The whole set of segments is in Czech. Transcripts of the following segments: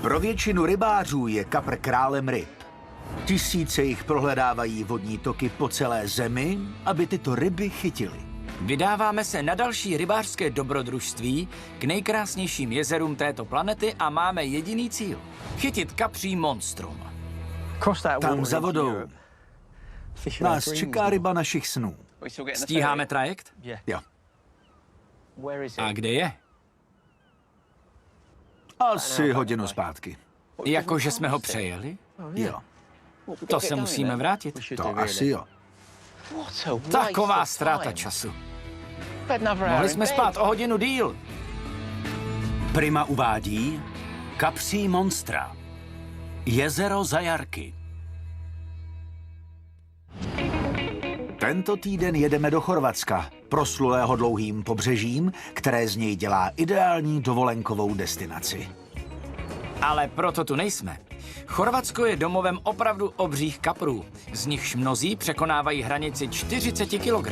Pro většinu rybářů je kapr králem ryb. Tisíce jich prohledávají vodní toky po celé zemi, aby tyto ryby chytili. Vydáváme se na další rybářské dobrodružství k nejkrásnějším jezerům této planety a máme jediný cíl. Chytit kapří monstrum. Tam za vodou nás čeká ryba našich snů. Stíháme trajekt? Jo. A kde je? Asi hodinu zpátky. Jakože jsme ho přejeli? Jo, To se musíme vrátit. to asi jo. Taková ztráta času. Mohli jsme spát o hodinu díl. Prima uvádí kapří monstra. Jezero Zajarky. Tento týden jedeme do Chorvatska, proslulého dlouhým pobřežím, které z něj dělá ideální dovolenkovou destinaci. Ale proto tu nejsme. Chorvatsko je domovem opravdu obřích kaprů, z nichž mnozí překonávají hranici 40 kg.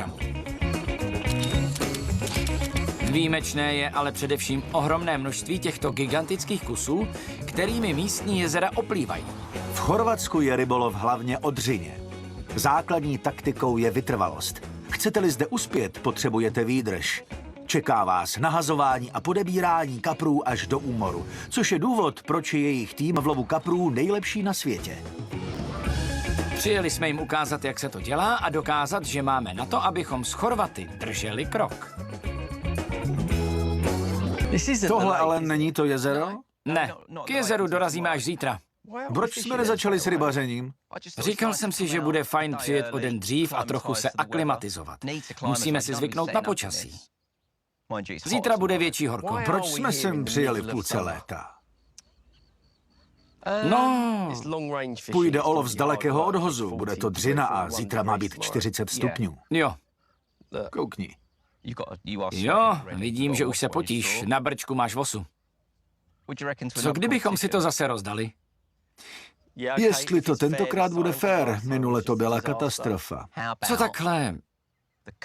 Výjimečné je ale především ohromné množství těchto gigantických kusů, kterými místní jezera oplývají. V Chorvatsku je rybolov hlavně o dřině. Základní taktikou je vytrvalost. Chcete-li zde uspět, potřebujete výdrž. Čeká vás nahazování a podebírání kaprů až do úmoru, což je důvod, proč je jejich tým v lovu kaprů nejlepší na světě. Přijeli jsme jim ukázat, jak se to dělá a dokázat, že máme na to, abychom s Chorvaty drželi krok. Tohle ale není to jezero? Ne, k jezeru dorazíme až zítra. Proč jsme nezačali s rybařením? Říkal jsem si, že bude fajn přijet o den dřív a trochu se aklimatizovat. Musíme si zvyknout na počasí. Zítra bude větší horko. Proč jsme sem přijeli v půlce léta? No, Půjde o lov z dalekého odhozu, bude to dřina a zítra má být 40 stupňů. jo. Koukni. Jo, vidím, že už se potíš. Na brčku máš vosu. Co kdybychom si to zase rozdali? Jestli to tentokrát bude fér, minule to byla katastrofa. Co takhle?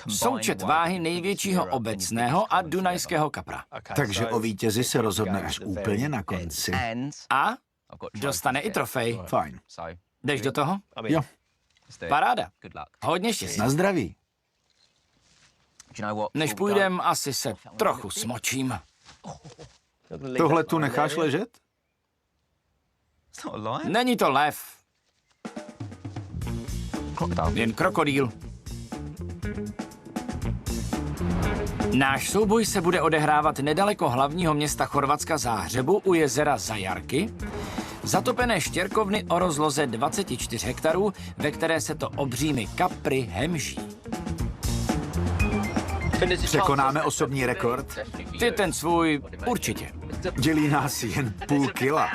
Součet váhy největšího obecného a dunajského kapra. Takže o vítězi se rozhodne až úplně na konci. A dostane i trofej. Fajn. Jdeš do toho? Jo, Paráda. Hodně štěstí. na zdraví. Než půjdem, asi se trochu smočím. Tohle tu necháš ležet? Není to lev. Jen krokodýl. Náš souboj se bude odehrávat nedaleko hlavního města Chorvatska Záhřebu u jezera Zajarky, zatopené štěrkovny o rozloze 24 hektarů, ve které se to obřími kapry hemží. Překonáme osobní rekord? Ty ten svůj určitě. Dělí nás jen půl kila.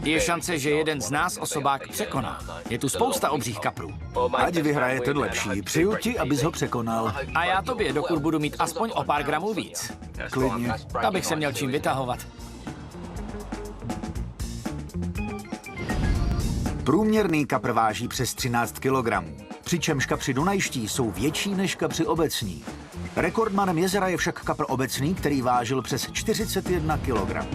Je šance, že jeden z nás osobák překoná. Je tu spousta obřích kaprů. Ať vyhraje ten lepší. Přeju ti, abys ho překonal. A já tobě, dokud budu mít aspoň o pár gramů víc. Klidně. Abych se měl čím vytahovat. Průměrný kapr váží přes 13 kg, přičemž kapři dunajští jsou větší než kapři obecní. Rekordmanem jezera je však kapr obecný, který vážil přes 41 kg.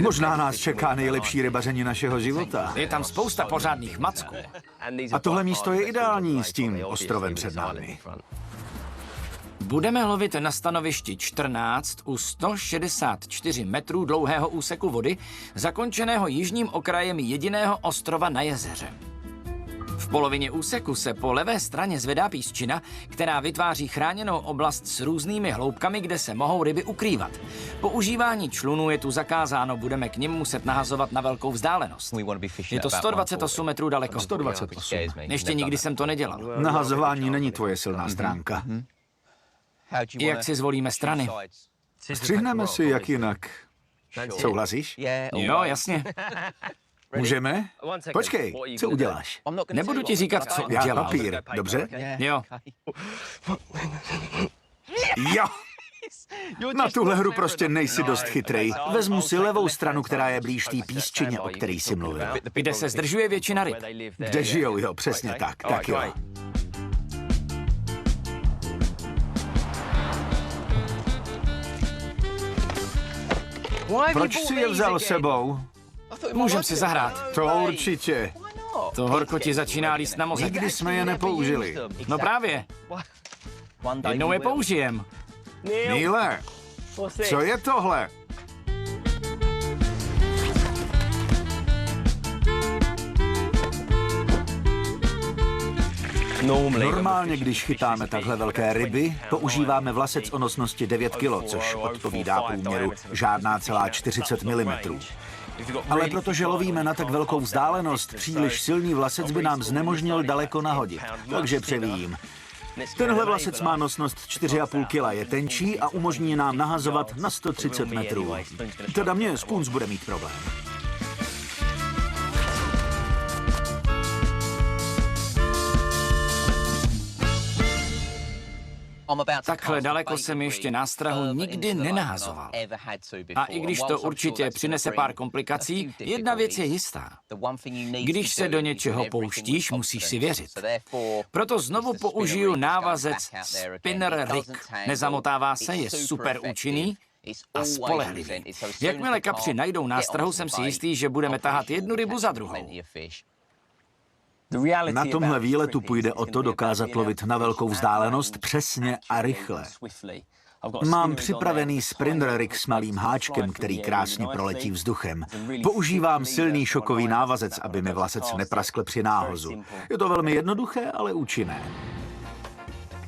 Možná nás čeká nejlepší rybaření našeho života. Je tam spousta pořádných macků. A tohle místo je ideální s tím ostrovem před námi. Budeme lovit na stanovišti 14 u 164 metrů dlouhého úseku vody, zakončeného jižním okrajem jediného ostrova na jezeře. V polovině úseku se po levé straně zvedá písčina, která vytváří chráněnou oblast s různými hloubkami, kde se mohou ryby ukrývat. Používání člunů je tu zakázáno, budeme k nim muset nahazovat na velkou vzdálenost. Je to 128 metrů daleko. 128. Ještě nikdy jsem to nedělal. Nahazování není tvoje silná stránka. Jak si zvolíme strany? Střihneme si jak jinak. Souhlasíš? Jo, jasně. Můžeme? Počkej, co uděláš? Nebudu ti říkat, co Já udělám. papír, dobře? Jo. Jo! Na tuhle hru prostě nejsi dost chytrej. Vezmu si levou stranu, která je blíž té písčině, o který jsi mluvil. Kde se zdržuje většina ryb. Kde žijou, jo, přesně tak, tak jo. Proč si je vzal sebou? Můžem si zahrát. To určitě. To horko ti začíná líst na mozek. Nikdy jsme je nepoužili. No právě. Jednou je použijem. Neile, co je tohle? Normálně, když chytáme takhle velké ryby, používáme vlasec o nosnosti 9 kg, což odpovídá průměru žádná celá 40 mm. Ale protože lovíme na tak velkou vzdálenost, příliš silný vlasec by nám znemožnil daleko nahodit. Takže převíjím. Tenhle vlasec má nosnost 4,5 kg, je tenčí a umožní nám nahazovat na 130 metrů. Teda mě Spoons bude mít problém. Takhle daleko jsem ještě nástrahu nikdy nenahazoval. A i když to určitě přinese pár komplikací, jedna věc je jistá. Když se do něčeho pouštíš, musíš si věřit. Proto znovu použiju návazec Spinner Rig. Nezamotává se, je super účinný a spolehlivý. Jakmile kapři najdou nástrahu, jsem si jistý, že budeme tahat jednu rybu za druhou. Na tomhle výletu půjde o to dokázat lovit na velkou vzdálenost přesně a rychle. Mám připravený Spinner Rig s malým háčkem, který krásně proletí vzduchem. Používám silný šokový návazec, aby mi vlasec nepraskl při náhozu. Je to velmi jednoduché, ale účinné.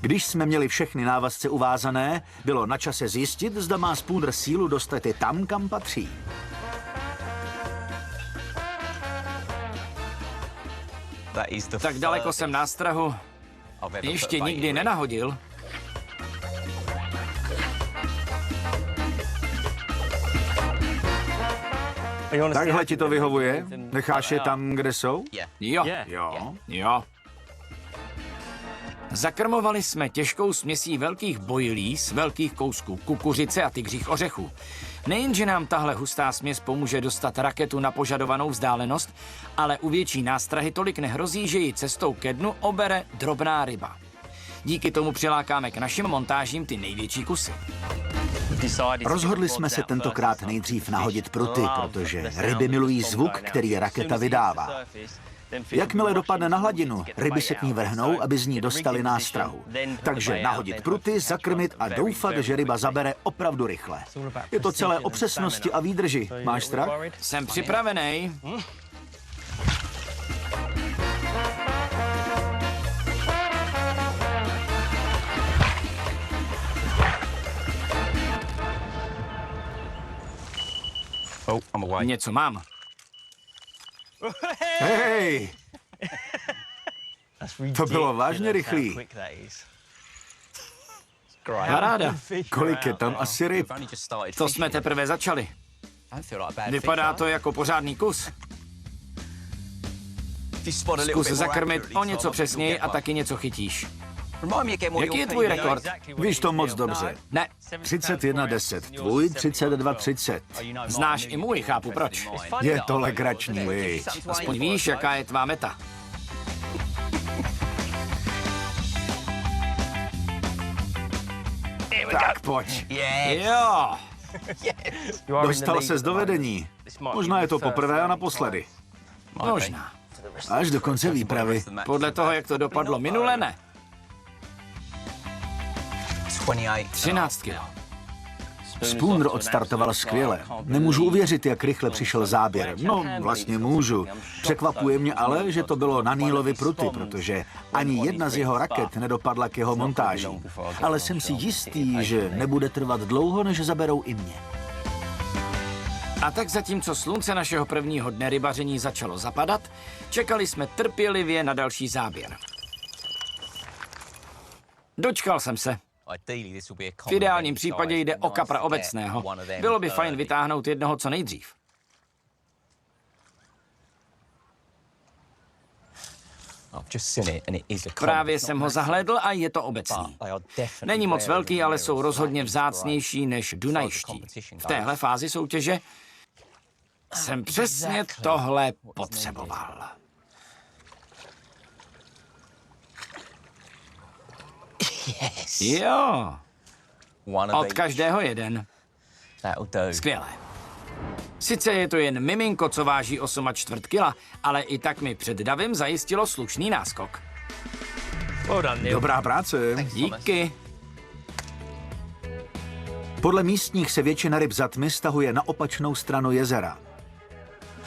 Když jsme měli všechny návazce uvázané, bylo na čase zjistit, zda má Spooner sílu dostat je tam, kam patří. Tak daleko jsem nástrahu ještě nikdy nenahodil. Takhle ti to vyhovuje? Necháš je tam, kde jsou? Jo. Jo. Jo. Zakrmovali jsme těžkou směsí velkých bojlí z velkých kousků kukuřice a tygřích ořechů. Nejenže nám tahle hustá směs pomůže dostat raketu na požadovanou vzdálenost, ale u větší nástrahy tolik nehrozí, že ji cestou ke dnu obere drobná ryba. Díky tomu přilákáme k našim montážím ty největší kusy. Rozhodli jsme se tentokrát nejdřív nahodit pruty, protože ryby milují zvuk, který raketa vydává. Jakmile dopadne na hladinu, ryby se k ní vrhnou, aby z ní dostali nástrahu. Takže nahodit pruty, zakrmit a doufat, že ryba zabere opravdu rychle. Je to celé o přesnosti a výdrži. Máš strach? Jsem připravený. Něco mám. Hej! To bylo vážně rychlý. Paráda. Kolik je tam asi ryb? To jsme teprve začali. Vypadá to jako pořádný kus. Zkus zakrmit o něco přesněji a taky něco chytíš. Jaký je tvůj rekord? Víš to moc dobře. Ne, 31:10, tvůj 32:30. znáš i můj, chápu proč. Je to legrační, viď? Aspoň víš, jaká je tvá meta. Tak pojď. Jo, Dostal ses do vedení. Možná je to poprvé a naposledy. možná. Až do konce výpravy. Podle toho, jak to dopadlo minule, ne. 13 kilo. Spooner odstartoval skvěle. Nemůžu uvěřit, jak rychle přišel záběr. No, vlastně můžu. Překvapuje mě ale, že to bylo na Neilovi pruty, protože ani jedna z jeho raket nedopadla k jeho montáži. Ale jsem si jistý, že nebude trvat dlouho, než zaberou i mě. A tak zatímco slunce našeho prvního dne rybaření začalo zapadat, čekali jsme trpělivě na další záběr. Dočkal jsem se. V ideálním případě jde o kapra obecného. Bylo by fajn vytáhnout jednoho co nejdřív. Právě jsem ho zahlédl a je to obecný. Není moc velký, ale jsou rozhodně vzácnější než dunajští. V téhle fázi soutěže jsem přesně tohle potřeboval. Jo, od každého jeden. Skvělé. Sice je to jen miminko, co váží 8,25 kg, ale i tak mi před davem zajistilo slušný náskok. Dobrá práce. Díky. Podle místních se většina ryb za tmy stahuje na opačnou stranu jezera.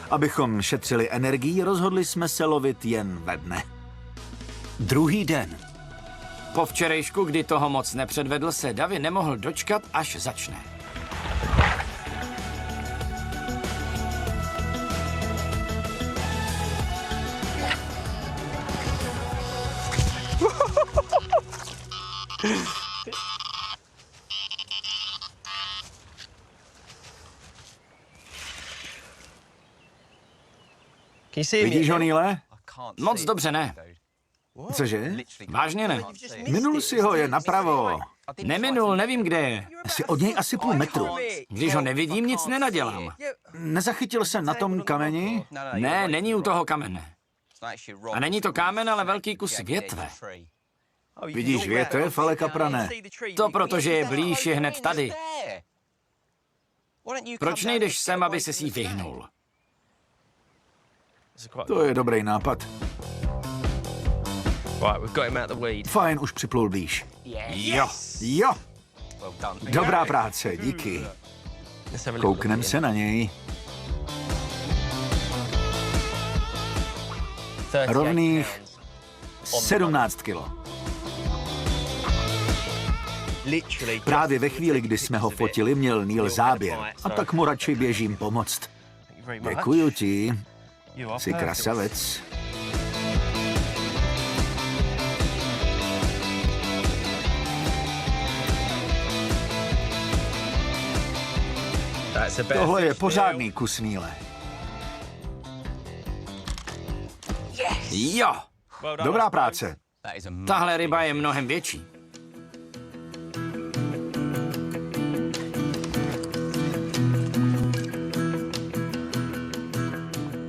Abychom šetřili energii, rozhodli jsme se lovit jen ve dne. Druhý den. Po včerejšku, kdy toho moc nepředvedl, se Davy nemohl dočkat, až začne. Vidíš ho, Neile? Moc dobře ne. Cože? Vážně ne. Minul si ho, je napravo. Neminul, nevím, kde je. Jsi od něj asi půl metru. Když ho nevidím, nic nenadělám. Nezachytil se na tom kameni? Ne, není u toho kamene. A není to kámen, ale velký kus větve. Vidíš větev, ale kapra ne. To protože je blíž, je hned tady. Proč nejdeš sem, aby se jí vyhnul? To je dobrý nápad. Fajn, už připlul blíž. Jo. Jo! Dobrá práce, díky. Kouknem se na něj. Rovných 17 kilo. Právě ve chvíli, kdy jsme ho fotili, měl Neil záběr. A tak mu radši běžím pomoct. Děkuju ti. Jsi krasavec. Tohle je pořádný kus Neile. Jo. Dobrá práce. Tahle ryba je mnohem větší.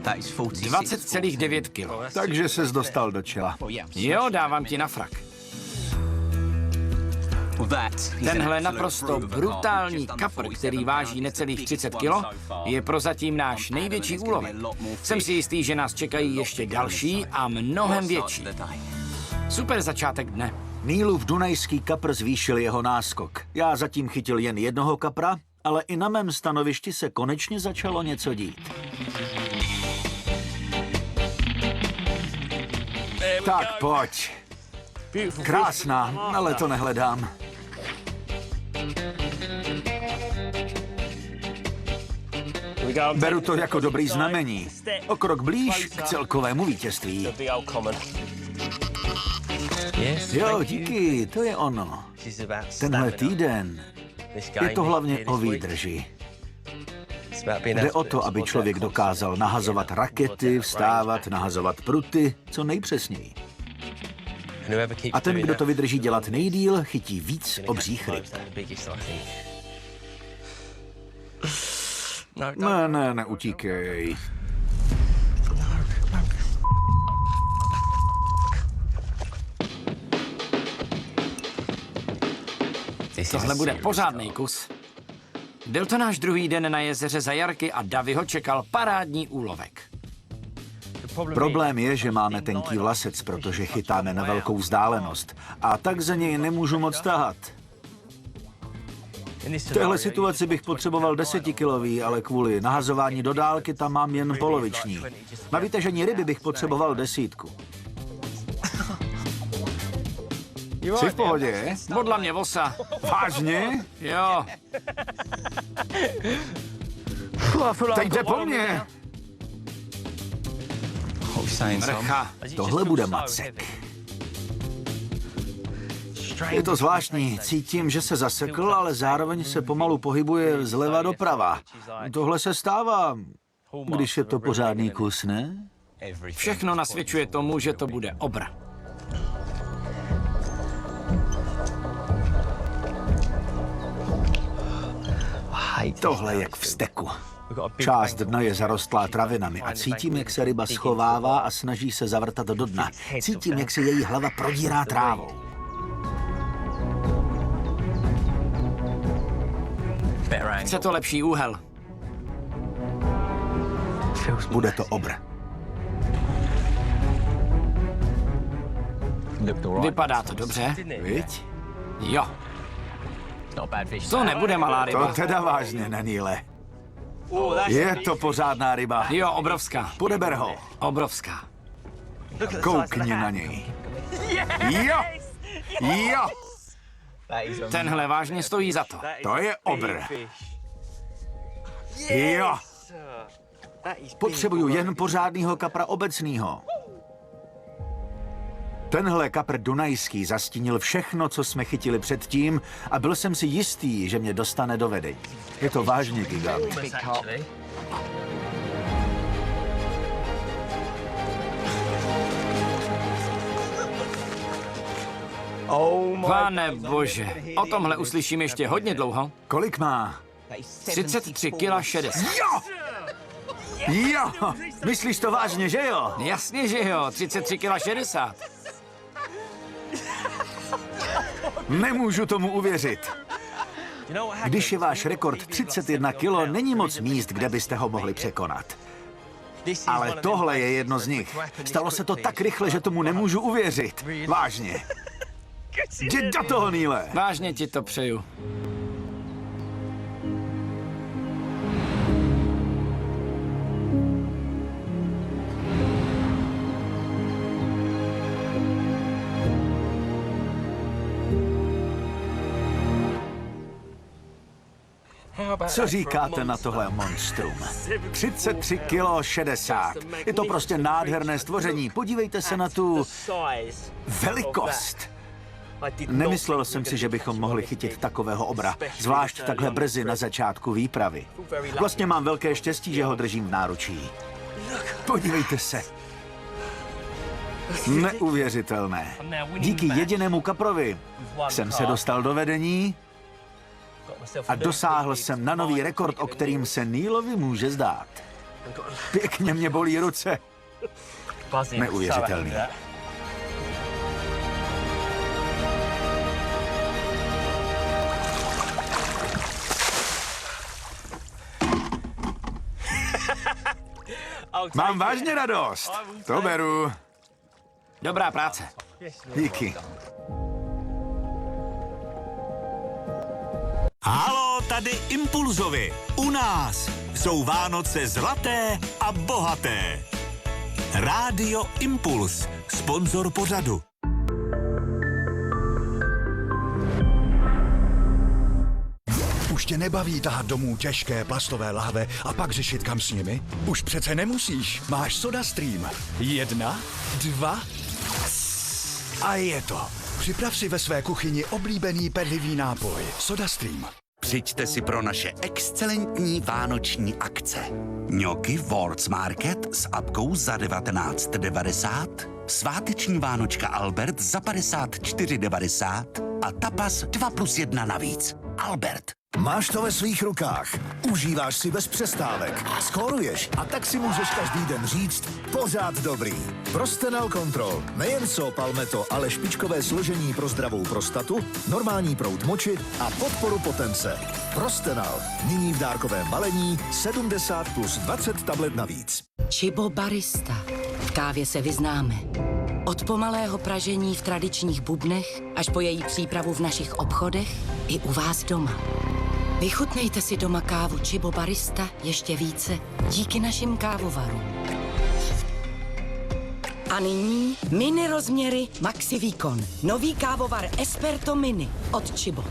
That is 20,9 kg. Takže ses dostal do čela. Jo, dávám ti na frak. Tenhle naprosto brutální kapr, který váží necelých 30 kg, je prozatím náš největší úlovek. Jsem si jistý, že nás čekají ještě další a mnohem větší. Super začátek dne. Neilův dunajský kapr zvýšil jeho náskok. Já zatím chytil jen jednoho kapra, ale i na mém stanovišti se konečně začalo něco dít. Tak pojď. Krásná, ale to nehledám. Beru to jako dobrý znamení. O krok blíž k celkovému vítězství. Jo, díky, to je ono. Tenhle týden je to hlavně o výdrži. Jde o to, aby člověk dokázal nahazovat rakety, vstávat, nahazovat pruty, co nejpřesněji. A ten, kdo to vydrží dělat nejdýl, chytí víc obřích ryb. Ne, neutíkej. Tohle bude pořádný kus. Byl to náš druhý den na jezeře Zajarky a Davyho čekal parádní úlovek. Problém je, že máme tenký vlasec, protože chytáme na velkou vzdálenost. A tak za něj nemůžu moc tahat. V téhle situaci bych potřeboval 10kilový, ale kvůli nahazování do dálky tam mám jen poloviční. Na vytažení ryby bych potřeboval 10. Jsi v pohodě? Bodla mě vosa. Vážně? Jo. Teď jde po mně. Mrcha. Tohle bude macek. Je to zvláštní. Cítím, že se zasekl, ale zároveň se pomalu pohybuje zleva doprava. Tohle se stává, když je to pořádný kus, ne? Všechno nasvědčuje tomu, že to bude obra. Tohle je jak v steku. Část dna je zarostlá travinami a cítím, jak se ryba schovává a snaží se zavrtat do dna. Cítím, jak se její hlava prodírá trávou. Chce to lepší úhel. Bude to obr. Vypadá to dobře. Viď? Jo. To nebude malá To ryba. teda vážně, Neníle. Je to pořádná ryba. Jo, obrovská. Podeber ho. Obrovská. Koukni na něj. Jo! Jo! Tenhle vážně stojí za to. To je obr. Jo! Potřebuju jen pořádného kapra obecného. Tenhle kapr dunajský zastínil všechno, co jsme chytili předtím a byl jsem si jistý, že mě dostane do vedení. Je to vážně gigant. Pane bože, o tomhle uslyším ještě hodně dlouho. Kolik má? 33 kg 60. Jo! Jo! Myslíš to vážně, že jo? Jasně, že jo, 33 kg 60. Nemůžu tomu uvěřit. Když je váš rekord 31 kilo, není moc míst, kde byste ho mohli překonat. Ale tohle je jedno z nich. Stalo se to tak rychle, že tomu nemůžu uvěřit. Vážně. Jdi do toho, Neile. Vážně ti to přeju. Co říkáte na tohle monstrum? 33 kilo 60. Je to prostě nádherné stvoření. Podívejte se na tu velikost. Nemyslel jsem si, že bychom mohli chytit takového obra, zvlášť takhle brzy na začátku výpravy. Vlastně mám velké štěstí, že ho držím v náručí. Podívejte se. Neuvěřitelné. Díky jedinému kaprovi jsem se dostal do vedení a dosáhl jsem na nový rekord, o kterým se Neilovi může zdát. Pěkně mě bolí ruce. Neuvěřitelný. Mám vážně radost. To beru. Dobrá práce. Díky. Haló, tady Impulzovi. U nás jsou Vánoce zlaté a bohaté. Rádio Impuls, sponzor pořadu. Už tě nebaví tahat domů těžké plastové lahve a pak řešit, kam s nimi? Už přece nemusíš. Máš SodaStream. 1, 2 a je to. Připrav si ve své kuchyni oblíbený perlivý nápoj. SodaStream. Přijďte si pro naše excelentní vánoční akce. Ňoky World's Market s apkou za 19,90, sváteční vánočka Albert za 54,90 a tapas 2+1 navíc. Albert. Máš to ve svých rukách. Užíváš si bez přestávek. Skóruješ a tak si můžeš každý den říct pořád dobrý. Prostenal Control. Nejen Palmetto, ale špičkové složení pro zdravou prostatu, normální proud moči a podporu potence. Prostenal. Nyní v dárkovém balení 70 plus 20 tablet navíc. Chibo Barista. V kávě se vyznáme. Od pomalého pražení v tradičních bubnech až po její přípravu v našich obchodech i u vás doma. Vychutnejte si doma kávu Chibo Barista ještě více díky našim kávovarům. A nyní mini rozměry Maxi Výkon. Nový kávovar Esperto Mini od Chibo.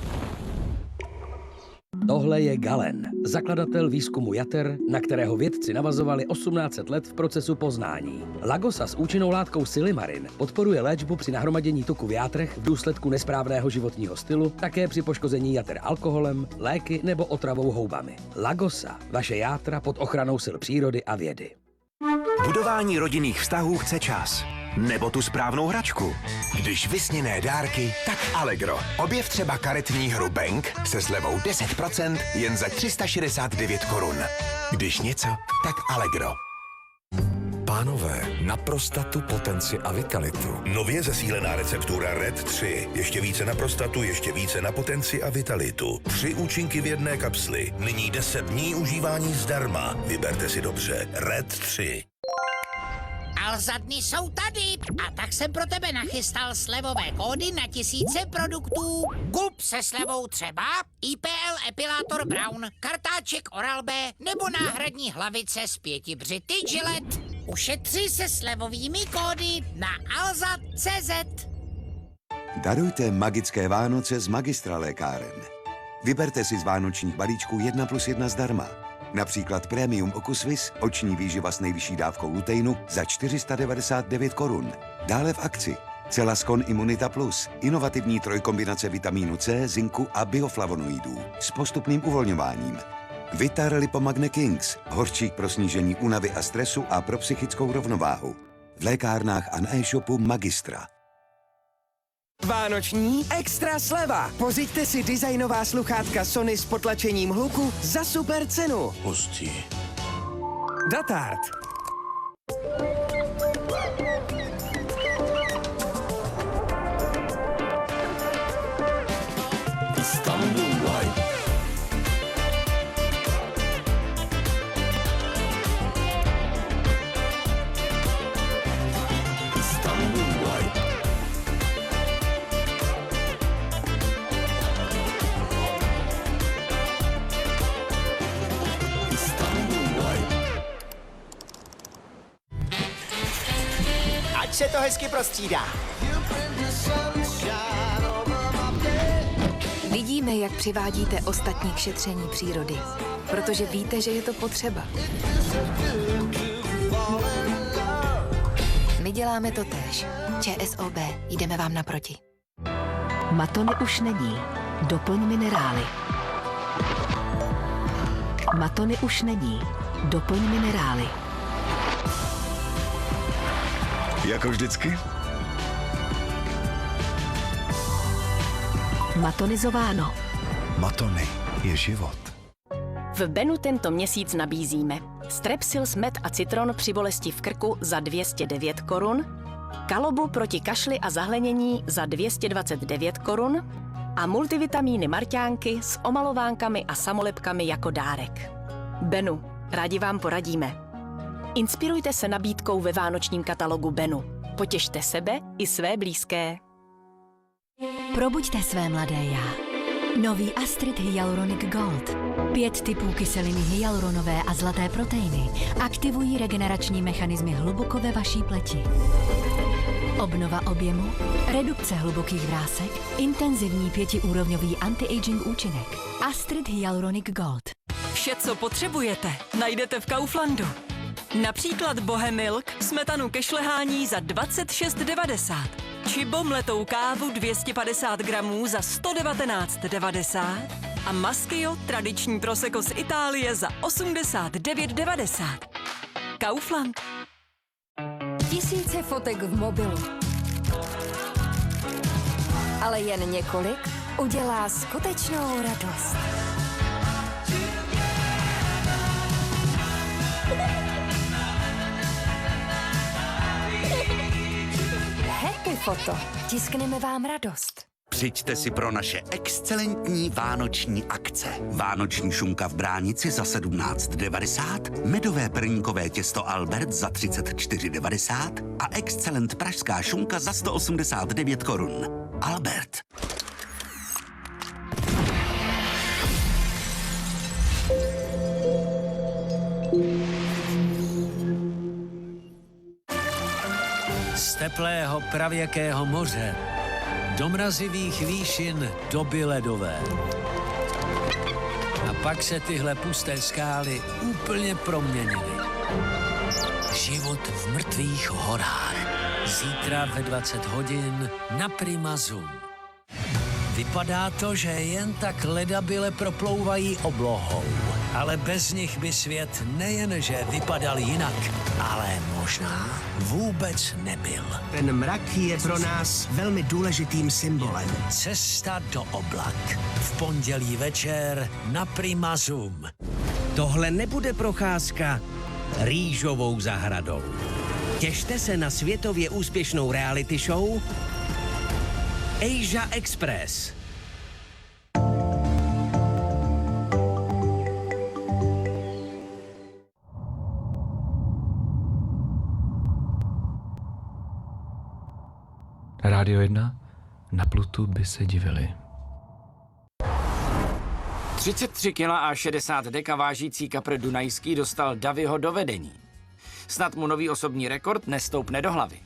Tohle je Galen, zakladatel výzkumu jater, na kterého vědci navazovali 1800 let v procesu poznání. Lagosa s účinnou látkou silimarin podporuje léčbu při nahromadění tuku v játrech v důsledku nesprávného životního stylu, také při poškození jater alkoholem, léky nebo otravou houbami. Lagosa, vaše játra pod ochranou sil přírody a vědy. Budování rodinných vztahů chce čas. Nebo tu správnou hračku. Když vysněné dárky, tak Allegro. Objev třeba karetní hru Bank se slevou 10% jen za 369 korun. Když něco, tak Allegro. Pánové, na prostatu, potenci a vitalitu. Nově zesílená receptura Red 3. Ještě více na prostatu, ještě více na potenci a vitalitu. 3 účinky v jedné kapsli. Nyní 10 dní užívání zdarma. Vyberte si dobře. Red 3. Alza-dny jsou tady a tak jsem pro tebe nachystal slevové kódy na tisíce produktů. Gulp se slevou třeba, IPL epilátor Brown, kartáček Oral-B nebo náhradní hlavice z 5 břity Gillette. Ušetři se slevovými kódy na alza.cz. Darujte magické Vánoce z Magistra lékáren. Vyberte si z vánočních balíčků 1+1 zdarma. Například Premium Ocusvis, oční výživa s nejvyšší dávkou luteinu za 499 korun. Dále v akci Celascon Immunita Plus, inovativní trojkombinace vitamínu C, zinku a bioflavonoidů s postupným uvolňováním. Vitar Lipomagne Kings, horčík pro snížení únavy a stresu a pro psychickou rovnováhu. V lékárnách a na e-shopu Magistra. Vánoční extra sleva. Pořiďte si designová sluchátka Sony s potlačením hluku za super cenu. Hustý. Datard. Ať se to hezky prostřídá. Vidíme, jak přivádíte ostatní k šetření přírody, protože víte, že je to potřeba. My děláme to též. ČSOB, jdeme vám naproti. Matony už není. Doplň minerály. Matony už není. Doplň minerály. Jako vždycky? Matonizováno. Matony je život. V Benu tento měsíc nabízíme Strepsils med a citron při bolesti v krku za 209 korun, Kalobu proti kašli a zahlenění za 229 korun a multivitamíny Marťánky s omalovánkami a samolepkami jako dárek. Benu, rádi vám poradíme. Inspirujte se nabídkou ve vánočním katalogu Benu. Potěšte sebe i své blízké. Probuďte své mladé já. Nový Astrid Hyaluronic Gold. 5 typů kyseliny hyaluronové a zlaté proteiny aktivují regenerační mechanismy hluboko ve vaší pleti. Obnova objemu, redukce hlubokých vrásek, intenzivní 5úrovňový anti-aging účinek. Astrid Hyaluronic Gold. Vše, co potřebujete, najdete v Kauflandu. Například Bohemilk, smetanu ke šlehání za 26,90 či bomletou kávu 250 gramů za 119,90 a Maschio, tradiční prosecco z Itálie za 89,90. Kaufland. Tisíce fotek v mobilu. Ale jen několik udělá skutečnou radost. Happy Foto. Tiskneme vám radost. Přijďte si pro naše excelentní vánoční akce. Vánoční šunka v bránici za 17,90, medové perníkové těsto Albert za 34,90 a excelent pražská šunka za 189 korun. Albert. Z teplého pravěkého moře do mrazivých výšin doby ledové. A pak se tyhle pusté skály úplně proměnily. Život v mrtvých horách. Zítra ve 20 hodin na Prima Zoom. Vypadá to, že jen tak ledabyle proplouvají oblohou. Ale bez nich by svět nejenže vypadal jinak, ale možná vůbec nebyl. Ten mrak je pro nás velmi důležitým symbolem. Cesta do oblak. V pondělí večer na Prima Zoom. Tohle nebude procházka rýžovou zahradou. Těšte se na světově úspěšnou reality show Asia Express. Rádio 1, na Plutu by se divili. 33 kg a 60 deka vážící kapr dunajský dostal Davyho do vedení. Snad mu nový osobní rekord nestoupne do hlavy.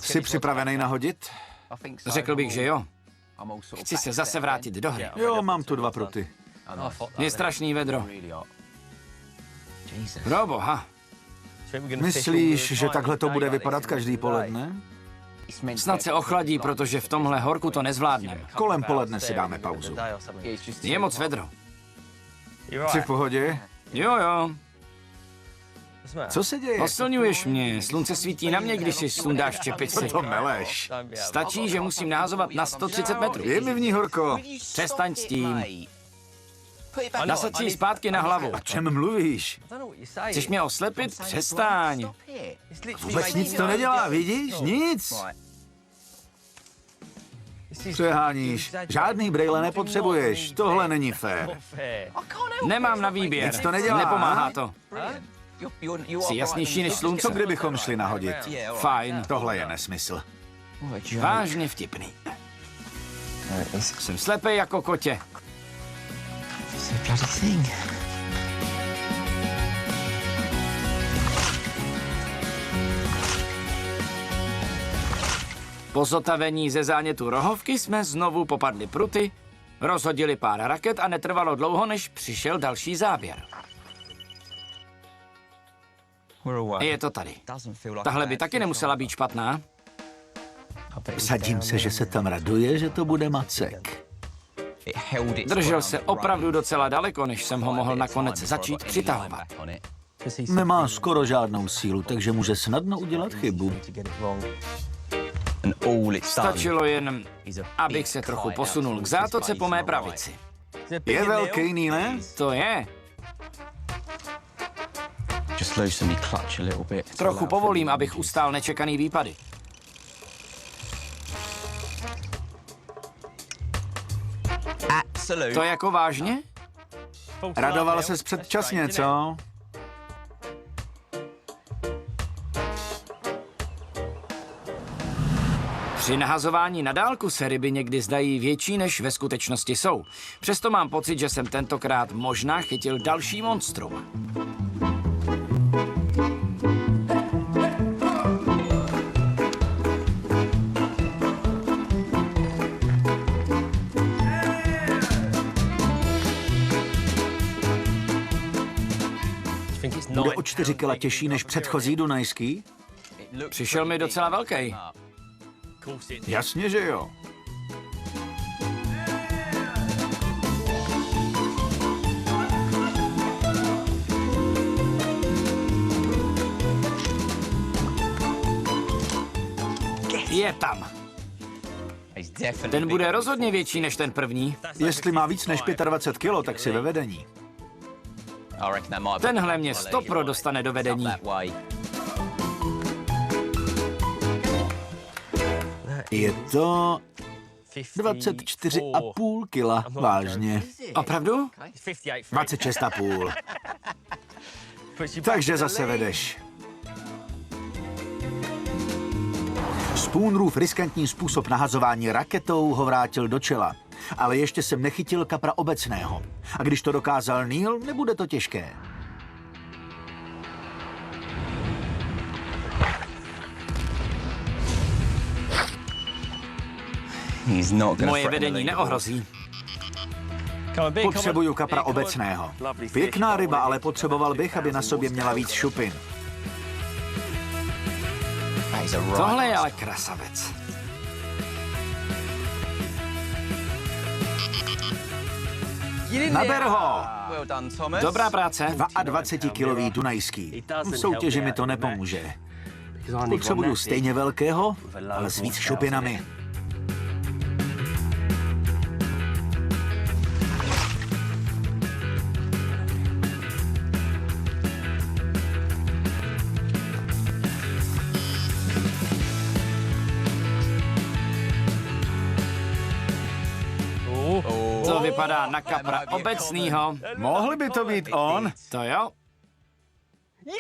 Jsi připravený nahodit? Řekl bych, že jo. Chci se zase vrátit do hry. Jo, mám tu 2 pruty. Je strašný vedro. Pro boha. Myslíš, že takhle to bude vypadat každý poledne? Snad se ochladí, protože v tomhle horku to nezvládneme. Kolem poledne si dáme pauzu. Je moc vedro. Jsi v pohodě? Jo. Co se děje? Oslňuješ mě, slunce svítí na mě, když si sundáš čepici. To meleš. Stačí, že musím nahazovat na 130 metrů. Je mi v ní horko. Přestaň s tím. Nasaď si ji zpátky na hlavu. O čem mluvíš? Chceš mě oslepit? Přestaň. Vůbec nic to nedělá, vidíš? Nic. Přeháníš. Žádný brejle nepotřebuješ. Tohle není fér. Nemám na výběr. Nic to nedělá. Nepomáhá to. Jsi jasnější než slunce. Co kdybychom šli nahodit? Fajn. Tohle je nesmysl. Vážně vtipný. Jsem slepej jako kotě. Po zotavení ze zánětu rohovky jsme znovu popadli pruty, rozhodili pár raket a netrvalo dlouho, než přišel další záběr. Je to tady. Tahle by taky nemusela být špatná. Vsadím se, že se tam raduje, že to bude macek. Držel se opravdu docela daleko, než jsem ho mohl nakonec začít přitahovat. Nemá skoro žádnou sílu, takže může snadno udělat chybu. Stačilo jen, abych se trochu posunul k zátoce po mé pravici. Je velký, ne? To je. Trochu povolím, abych ustál nečekaný výpady. To jako vážně? Radoval ses předčasně, co? Při nahazování na dálku se ryby někdy zdají větší, než ve skutečnosti jsou. Přesto mám pocit, že jsem tentokrát možná chytil další monstrum. Bude o 4 kila těžší než předchozí dunajský? Přišel mi docela velký. Jasně, že jo. Je tam. Ten bude rozhodně větší než ten první. Jestli má víc než 25 kilo, tak si ve vedení. Tenhle mě 100% dostane do vedení. Je to 24,5 kila, vážně. Opravdu? 26,5. Takže zase vedeš. Spoonroof riskantní způsob nahazování raketou ho vrátil do čela. Ale ještě jsem nechytil kapra obecného. A když to dokázal Neil, nebude to těžké. Moje vedení neohrozí. Potřebuju kapra obecného. Pěkná ryba, ale potřeboval bych, aby na sobě měla víc šupin. Tohle je ale krasavec. Naber ho! Dobrá práce. 22-kilový dunajský. V soutěži mi to nepomůže. Potřebuju stejně velkého, ale s víc šupinami. To vypadá na kapra obecnýho. Mohli by to být on? To jo,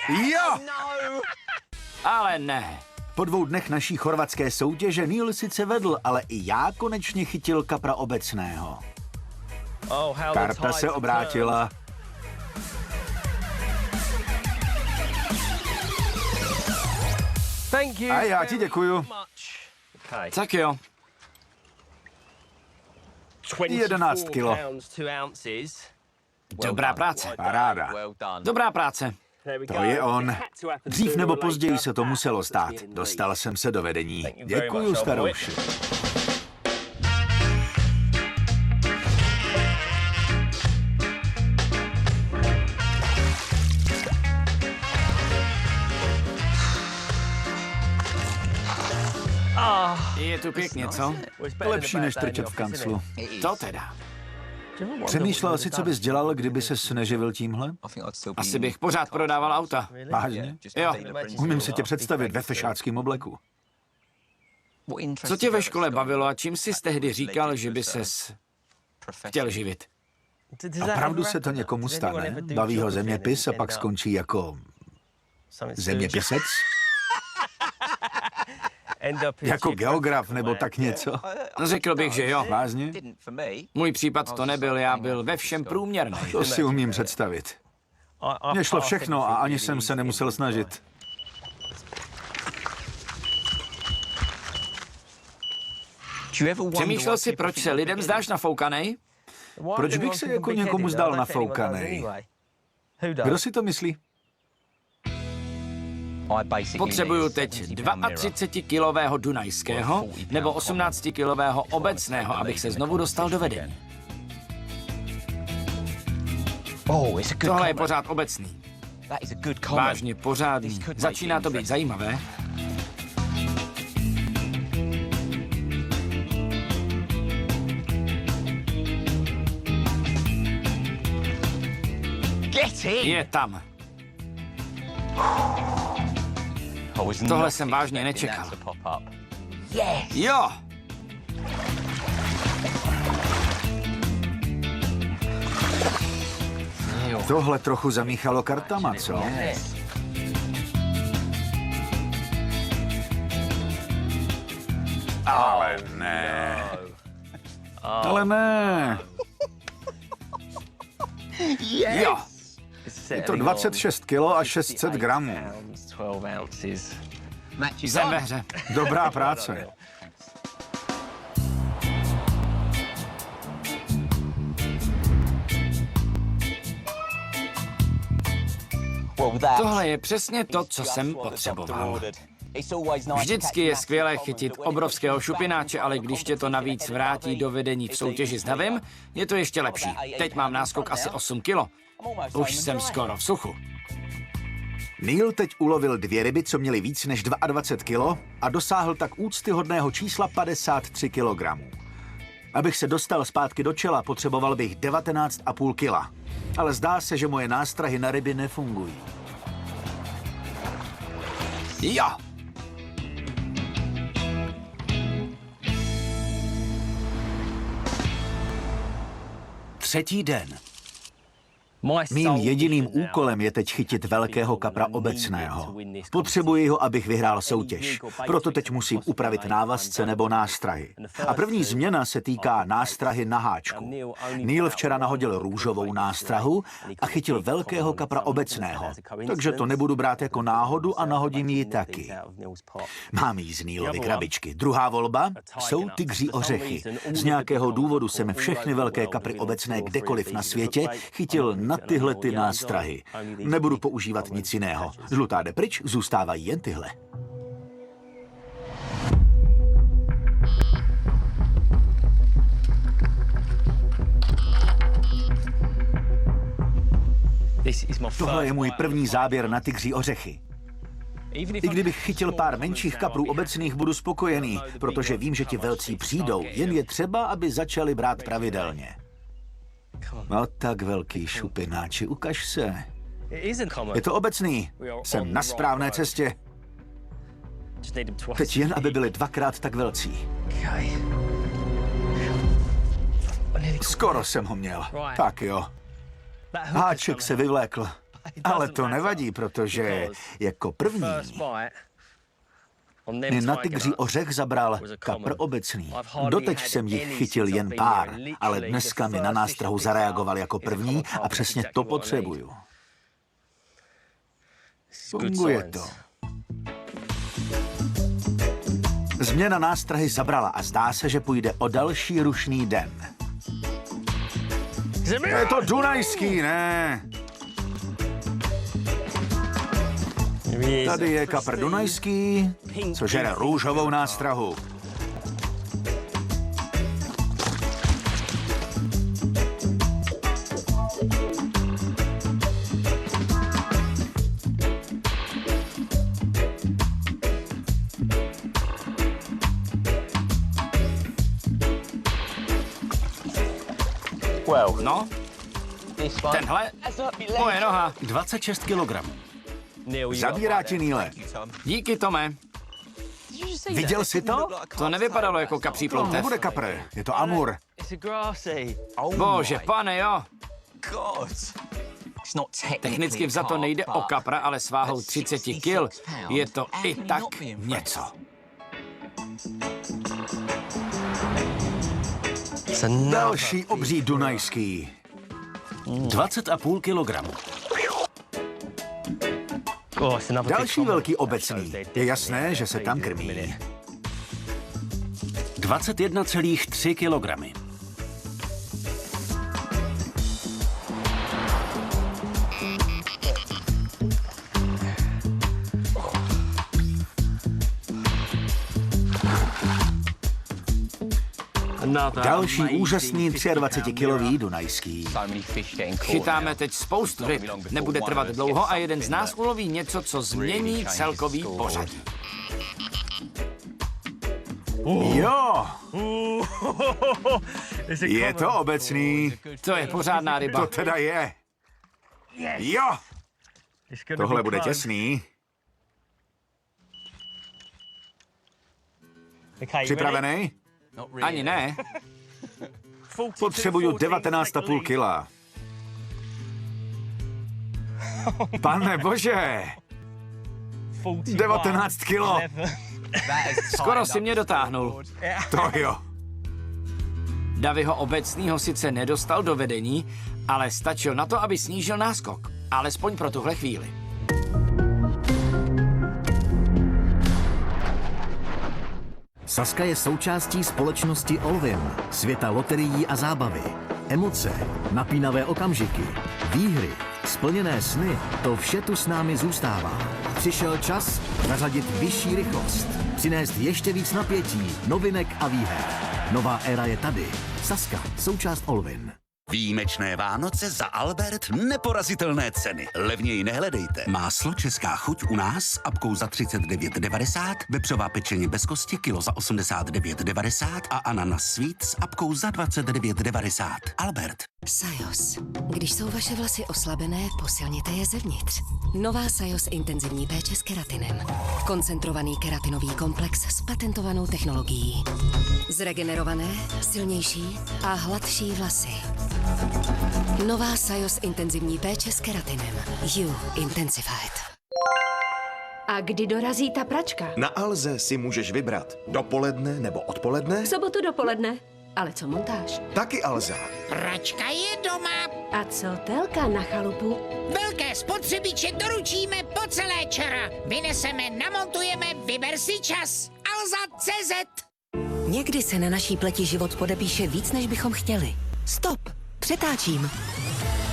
Jo! ale ne. Po 2 dnech naší chorvatské soutěže Neil sice vedl, ale i já konečně chytil kapra obecného. Karta se obrátila. A já ti děkuju. Tak jo. 11 kilo. Dobrá práce. Paráda. Dobrá práce. To je on. Dřív nebo později se to muselo stát. Dostal jsem se do vedení. Děkuju, starouši. Je tu pěkně, co? Lepší než trčet v kanclu. To teda. Přemýšlel si, co bys dělal, kdyby se neživil tímhle? Asi bych pořád prodával auta. Vážně? Jo. Umím si tě představit ve fešáckém obleku. Co tě ve škole bavilo a čím jsi tehdy říkal, že by ses chtěl živit? Opravdu se to někomu stane? Baví ho zeměpis a pak skončí jako zeměpisec? Jako geograf nebo tak něco? Řekl bych, že jo. Vážně? Můj případ to nebyl, já byl ve všem průměrný. To si umím představit. Mně šlo všechno a ani jsem se nemusel snažit. Přemýšlel jsi, proč se lidem zdáš nafoukanej? Proč bych se jako někomu zdál nafoukanej? Kdo si to myslí? Potřebuju teď 32-kilového dunajského nebo 18-kilového obecného, abych se znovu dostal do vedení. Tohle je pořád obecný. Vážně pořádný. Začíná to být zajímavé. Je tam. Tohle jsem vážně nečekal. Jo! Tohle trochu zamíchalo kartama, co? Ale ne. Ale ne. Jo. Je to 26 kilo a 600 gramů. Jsem ve hře. Dobrá práce. Tohle je přesně to, co jsem potřeboval. Vždycky je skvělé chytit obrovského šupináče, ale když tě to navíc vrátí do vedení v soutěži s davem, je to ještě lepší. Teď mám náskok asi 8 kilo. Už jsem skoro v suchu. Neil teď ulovil 2 ryby, co měly víc než 22 kilo a dosáhl tak úctyhodného čísla 53 kg. Abych se dostal zpátky do čela, potřeboval bych 19,5 kila. Ale zdá se, že moje nástrahy na ryby nefungují. Jo! Třetí den. Mým jediným úkolem je teď chytit velkého kapra obecného. Potřebuji ho, abych vyhrál soutěž. Proto teď musím upravit návazce nebo nástrahy. A první změna se týká nástrahy na háčku. Neil včera nahodil růžovou nástrahu a chytil velkého kapra obecného. Takže to nebudu brát jako náhodu a nahodím ji taky. Mám jí z Neilovy krabičky. Druhá volba jsou tygří ořechy. Z nějakého důvodu jsem všechny velké kapry obecné kdekoliv na světě chytil na tyhle ty nástrahy. Nebudu používat nic jiného. Žlutá jde pryč, zůstávají jen tyhle. Tohle je můj první záběr na tygří ořechy. I kdybych chytil pár menších kaprů obecných, budu spokojený, protože vím, že ti velcí přijdou, jen je třeba, aby začali brát pravidelně. No tak velký šupináči, ukaž se. Je to obecný. Jsem na správné cestě. Teď jen, aby byli 2krát tak velcí. Skoro jsem ho měl. Tak jo. Háček se vyvlékl. Ale to nevadí, protože jako první mě na tygří ořech zabral kapr obecný. Doteď jsem jich chytil jen pár, ale dneska mi na nástrahu zareagoval jako první a přesně to potřebuju. Funguje to. Změna nástrahy zabrala a zdá se, že půjde o další rušný den. Je to dunajský, ne? Tady je kapr dunajský, co žere růžovou nástrahu. No, tenhle, moje noha. 26 kilogramů. Zabírá ti Neile. Díky, Tome. Viděl jsi to? To nevypadalo jako kapří To ploutev. nebude kapr, je to amur. Bože, pane, jo. Technicky vzato nejde o kapra, ale s váhou 30 kil je to i tak něco. Další obří dunajský. 20,5 kilogramu. Další velký obecný. Je jasné, že se tam krmí. 21,3 kilogramy. Další úžasný 23-kilový dunajský. Chytáme teď spoustu ryb. Nebude trvat dlouho a jeden z nás uloví něco, co změní celkový pořadí. Jo! Je to obecný. To je pořádná ryba. To teda je. Jo! Tohle bude těsný. Připravený? Ani ne. Potřebuju 19,5 kila. Pane bože! 19 kilo! Skoro si mě dotáhnul. To jo. Davyho obecnýho sice nedostal do vedení, ale stačil na to, aby snížil náskok. Alespoň pro tuhle chvíli. Sazka je součástí společnosti Olvin, světa loterií a zábavy. Emoce, napínavé okamžiky, výhry, splněné sny, to vše tu s námi zůstává. Přišel čas nařadit vyšší rychlost, přinést ještě víc napětí, novinek a výher. Nová éra je tady. Sazka, součást Olvin. Výjimečné Vánoce za Albert, neporazitelné ceny. Levněji nehledejte. Máslo Česká chuť u nás s apkou za 39,90, vepřová pečeně bez kosti kilo za 89,90 a ananas sweet s apkou za 29,90. Albert. Sajos. Když jsou vaše vlasy oslabené, posilněte je zevnitř. Nová Sajos intenzivní péče s keratinem. Koncentrovaný keratinový komplex s patentovanou technologií. Zregenerované, silnější a hladší vlasy. Nová Sajos intenzivní péče s keratinem. You Intensified. A kdy dorazí ta pračka? Na Alze si můžeš vybrat dopoledne nebo odpoledne. V sobotu dopoledne. Ale co montáž? Taky Alza. Pračka je doma. A co telka na chalupu? Velké spotřebiče doručíme po celé čara. Vyneseme, namontujeme, vyber si čas. Alza.cz. Někdy se na naší pleti život podepíše víc, než bychom chtěli. Stop! Přetáčím.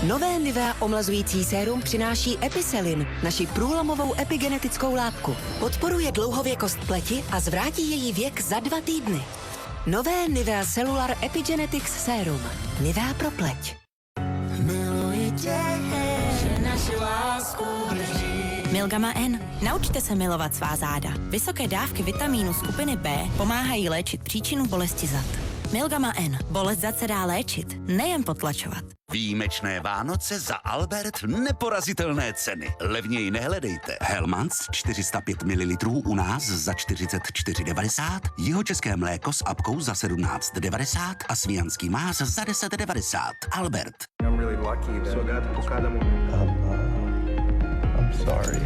Nové Nivea omlazující sérum přináší Epicelin, naši průlomovou epigenetickou látku. Podporuje dlouhověkost pleti a zvrátí její věk za 2 týdny. Nové Nivea Cellular Epigenetics sérum. Nivea pro pleť. Miluji tě, že naši lásku drží. Milgama N. Naučte se milovat svá záda. Vysoké dávky vitamínu skupiny B pomáhají léčit příčinu bolesti zad. Milgama N. Bolest zad se dá léčit, nejen potlačovat. Výjimečné Vánoce za Albert, neporazitelné ceny. Levněji nehledejte. Hellmann's 405 ml u nás za 44,90, jihočeské mléko s apkou za 17,90 a svijanský máz za 10,90. Albert. I'm really lucky that... I'm sorry.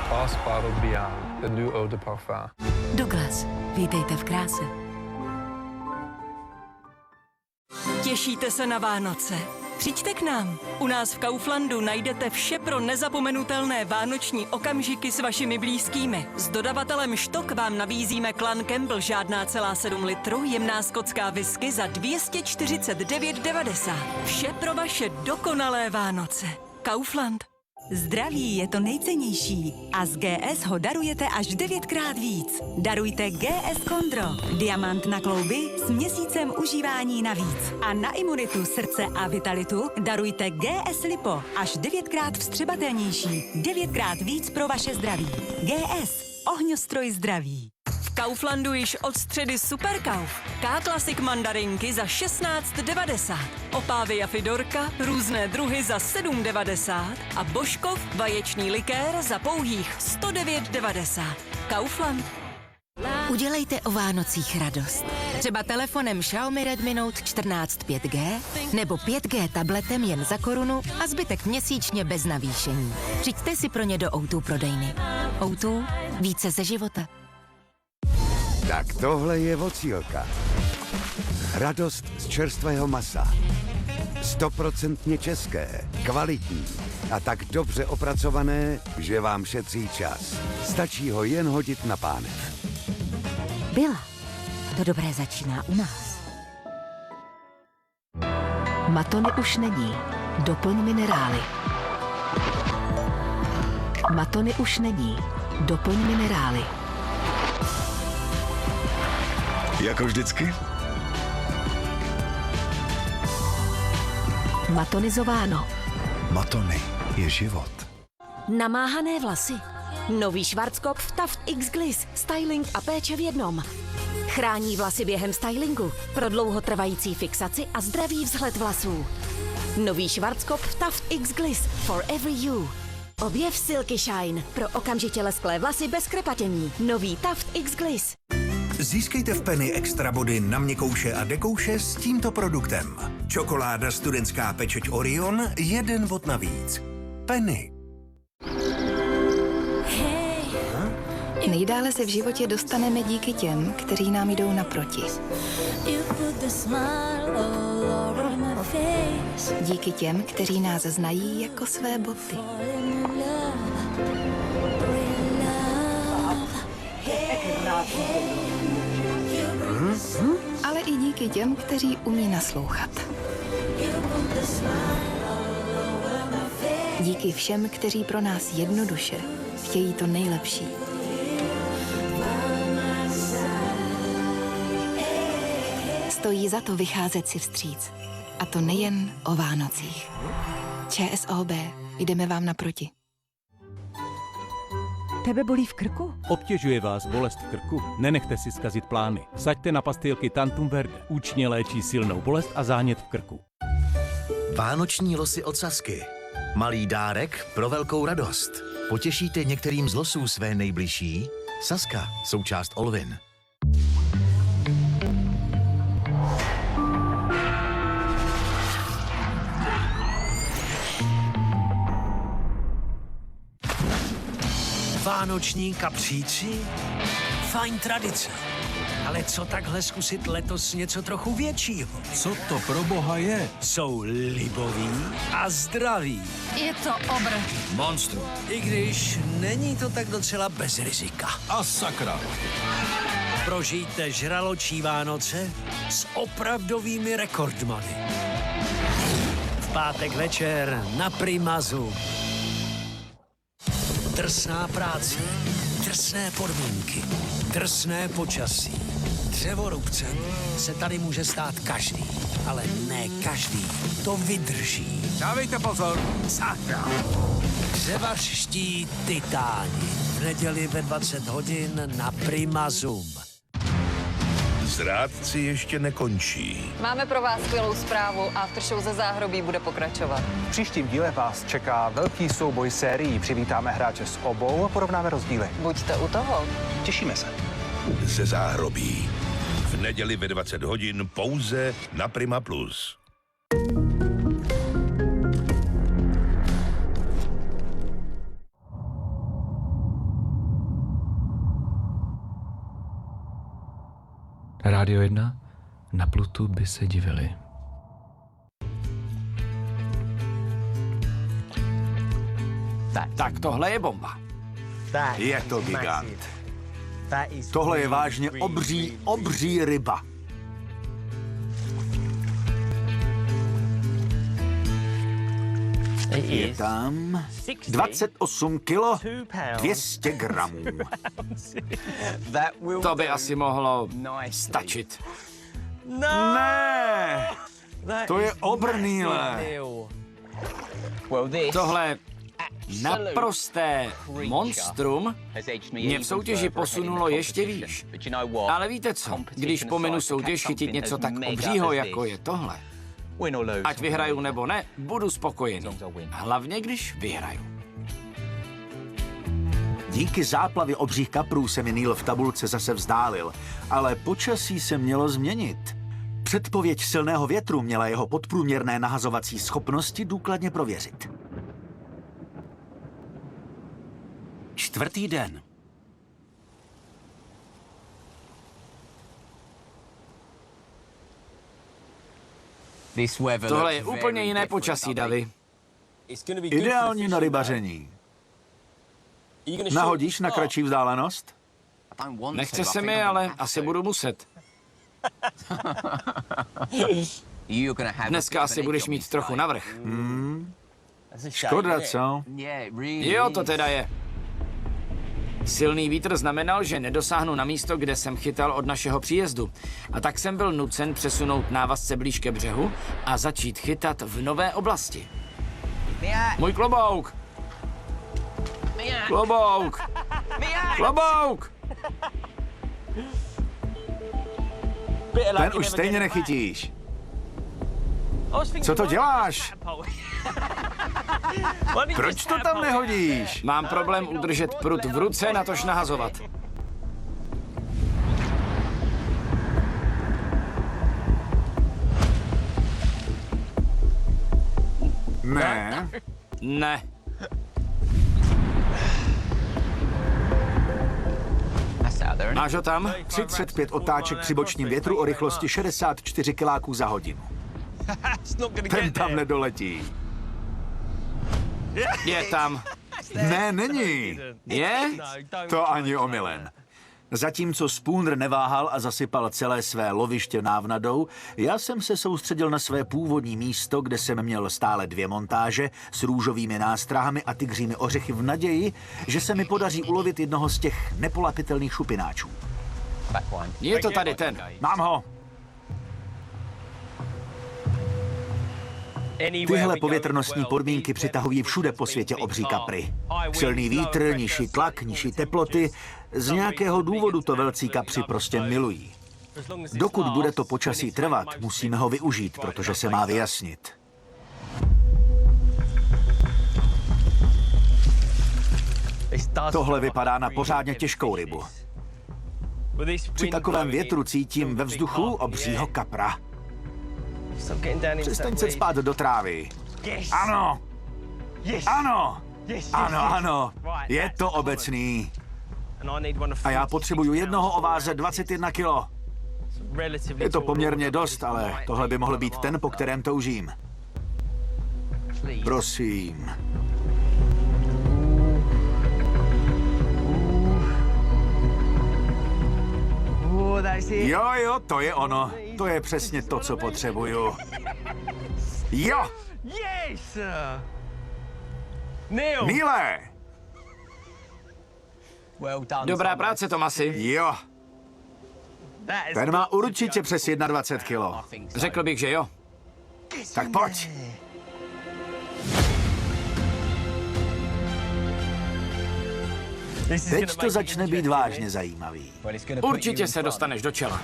Boss Bottled Beyond, the new eau de parfum. Douglas, vítejte v kráse. Těšíte se na Vánoce? Přijďte k nám. U nás v Kauflandu najdete vše pro nezapomenutelné vánoční okamžiky s vašimi blízkými. S dodavatelem Štok vám nabízíme Clan Campbell žádná celá 7 litrů, jemná skotská whisky za 249,90. Vše pro vaše dokonalé Vánoce. Kaufland. Zdraví je to nejcennější a z GS ho darujete až 9krát víc. Darujte GS Condro, diamant na klouby s měsícem užívání navíc. A na imunitu, srdce a vitalitu darujte GS Lipo, až 9krát vstřebatelnější, 9krát víc pro vaše zdraví. GS, ohňostroj zdraví. V Kauflandu již od středy Superkauf. K-Classic mandarinky za 16,90. Opávy Fidorka, různé druhy za 7,90. A Božkov vaječný likér za pouhých 109,90. Kaufland. Udělejte o Vánocích radost. Třeba telefonem Xiaomi Redmi Note 14 5G nebo 5G tabletem jen za korunu a zbytek měsíčně bez navýšení. Přijďte si pro ně do O2 prodejny. O2, více ze života. Tak tohle je vocílka. Radost z čerstvého masa. 100% české, kvalitní a tak dobře opracované, že vám šetří čas. Stačí ho jen hodit na pánev. Byla. To dobré začíná u nás. Matony už není. Doplň minerály. Matony už není. Doplň minerály. Jako vždycky? Matonizováno. Matony je život. Namáhané vlasy. Nový Schwarzkopf Taft X Gliss. Styling a péče v jednom. Chrání vlasy během stylingu pro dlouhotrvající fixaci a zdravý vzhled vlasů. Nový Schwarzkopf Taft X Gliss for every you. Objev Silky Shine pro okamžitě lesklé vlasy bez krepatění. Nový Taft X Gliss. Získejte v Penny extra body na měkouše a dekouše s tímto produktem. Čokoláda studentská pečeť Orion, 1 bod navíc. Penny. Nejdále se v životě dostaneme díky těm, kteří nám jdou naproti. Díky těm, kteří nás znají jako své boty. Ale i díky těm, kteří umí naslouchat. Díky všem, kteří pro nás jednoduše chtějí to nejlepší. Stojí za to vycházet si vstříc. A to nejen o Vánocích. ČSOB, jdeme vám naproti. Tebe bolí v krku? Obtěžuje vás bolest v krku? Nenechte si zkazit plány. Saďte na pastýlky Tantum Verde. Účinně léčí silnou bolest a zánět v krku. Vánoční losy od Sasky. Malý dárek pro velkou radost. Potěšíte některým z losů své nejbližší? Saska, součást Olvin. Vánoční kapříci? Fajn tradice. Ale co takhle zkusit letos něco trochu většího? Co to pro boha je? Jsou liboví a zdraví. Je to obr. Monstrum. I když není to tak docela bez rizika. A sakra. Prožijte žraločí Vánoce s opravdovými rekordmany. V pátek večer na Primazu. Drsná práce, drsné podmínky, drsné počasí. Dřevorubcem se tady může stát každý, ale ne každý to vydrží. Dávejte pozor. Sakra. Dřevařští titáni. V neděli ve 20 hodin na Prima Zoom. Zrádci ještě nekončí. Máme pro vás skvělou zprávu. Aftershow ze záhrobí bude pokračovat. V příštím díle vás čeká velký souboj sérií. Přivítáme hráče z obou a porovnáme rozdíly. Buďte u toho. Těšíme se. Ze záhrobí. V neděli ve 20 hodin pouze na Prima Plus. Rádio 1, na Plutu by se divili. Tak tohle je bomba. Je to gigant. Tohle je vážně obří ryba. Je tam 28 kilo, 200 gramů. To by asi mohlo stačit. Ne! To je obrnýle. Tohle naprosté monstrum mě v soutěži posunulo ještě výš. Ale víte co, když pominu soutěž chytit něco tak obřího, jako je tohle, ať vyhraju nebo ne, budu spokojený. Hlavně, když vyhraju. Díky záplavě obřích kaprů se mi Neil v tabulce zase vzdálil, ale počasí se mělo změnit. Předpověď silného větru měla jeho podprůměrné nahazovací schopnosti důkladně prověřit. Čtvrtý den. Tohle je úplně jiné počasí, Davy. Ideální na rybaření. Nahodíš na kratší vzdálenost? Nechce se mi, ale asi budu muset. Dneska asi budeš mít trochu navrch. Škoda, co? Jo, to teda je. Silný vítr znamenal, že nedosáhnu na místo, kde jsem chytal od našeho příjezdu. A tak jsem byl nucen přesunout návazce blíž ke břehu a začít chytat v nové oblasti. Můj klobouk! Klobouk! Klobouk! Ten už stejně nechytíš. Co to děláš? Proč to tam nehodíš? Mám problém udržet prut v ruce, natož nahazovat. Ne. Ne. Máš ho tam? 35 otáček při bočním větru o rychlosti 64 kiláků za hodinu. Ten tam nedoletí. Je tam. Ne, není. Je? To ani omylem. Zatímco Spooner neváhal a zasypal celé své loviště návnadou, já jsem se soustředil na své původní místo, kde jsem měl stále 2 montáže s růžovými nástrahami a tygřími ořechy v naději, že se mi podaří ulovit jednoho z těch nepolapitelných šupináčů. Je to tady ten. Mám ho. Tyhle povětrnostní podmínky přitahují všude po světě obří kapry. Silný vítr, nižší tlak, nižší teploty. Z nějakého důvodu to velcí kapři prostě milují. Dokud bude to počasí trvat, musíme ho využít, protože se má vyjasnit. Tohle vypadá na pořádně těžkou rybu. Při takovém větru cítím ve vzduchu obřího kapra. Přestaň se spát do trávy. Ano! Ano! Ano, ano! Je to obecný. A já potřebuju jednoho o váze 21 kilo. Je to poměrně dost, ale tohle by mohl být ten, po kterém toužím. Prosím. Jo, to je ono. To je přesně to, co potřebuju. Jo! Neile! Dobrá práce, Tomasi. Jo. Ten má určitě přes 21 kilo. Řekl bych, že jo. Tak pojď. Teď to začne být vážně zajímavý. Určitě se dostaneš do čela.